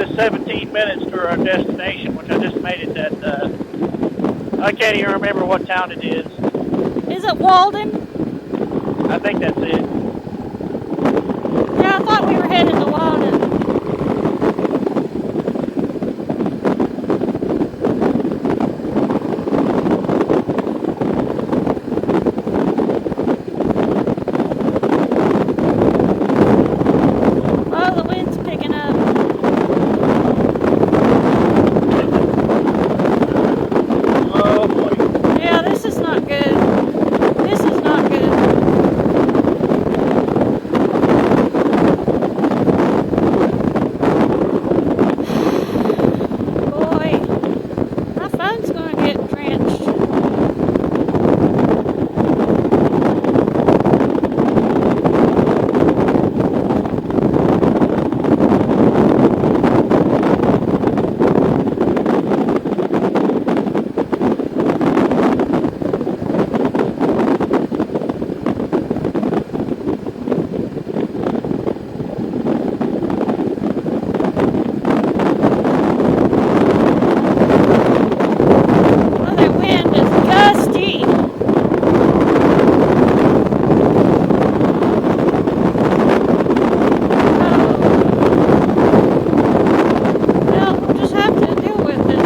us 17 minutes to our destination, which I just made it at, I can't even remember what town it is. Is it Walden? I think that's it. Yeah, I thought we were headed to Walden. Oh, the wind's picking up. Oh boy. Yeah, this is not good. This is not good. Boy, my phone's gonna get drenched. Oh, that wind is gusty. Well, we'll just have to deal with it.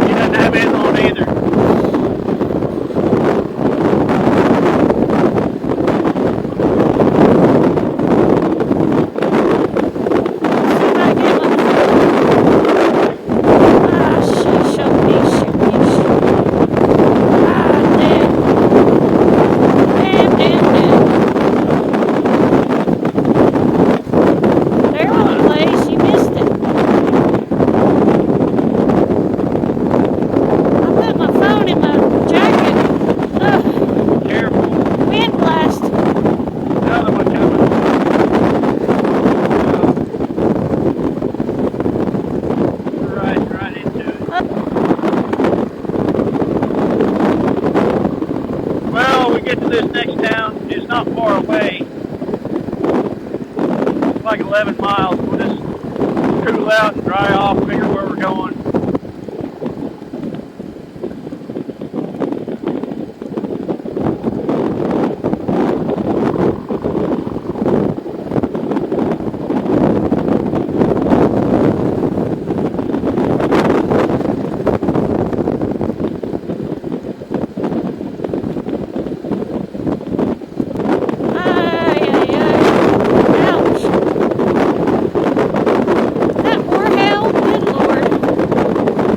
He doesn't have it on either. See if I get my... Ah, sheesh, oh, yeesh, yeesh. Ah, damn. Damn, damn, damn. There on the place, you missed it. I put my phone in my jacket. Ugh, Careful. wind blast. Another one coming. Right into it. Well, we get to this next town. It's not far away. It's like 11 miles. We'll just cool out and dry off, figure where we're going. Ay, ay, ay. Ouch. Is that more hail? Good Lord.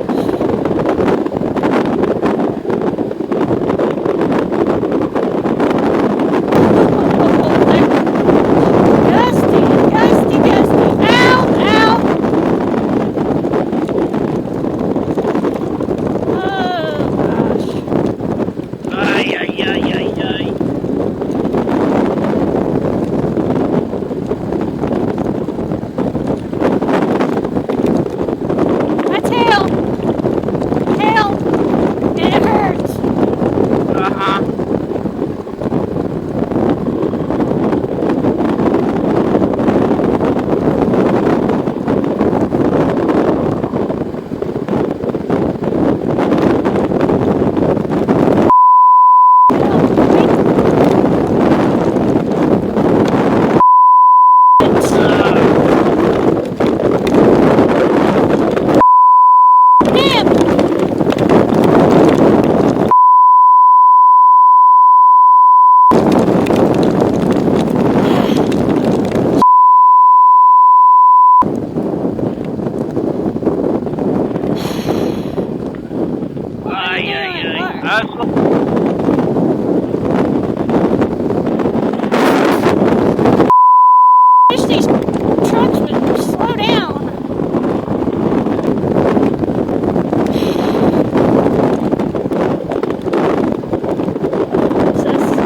Gusty, gusty, gusty. Ow, ow. Oh, gosh. Ay, ay, ay, ay, ay. My tail. Tail. It hurts. Uh-huh. Damn. Ay, ay, ay. What? Wish these trucks would slow down. What's this?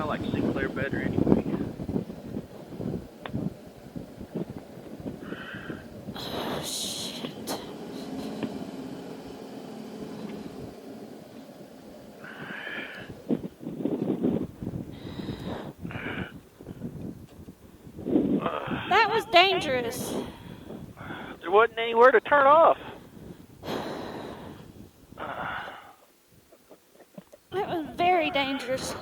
I like Sinclair better anyway. Oh, shit. That was dangerous. There wasn't anywhere to turn off. That was very dangerous.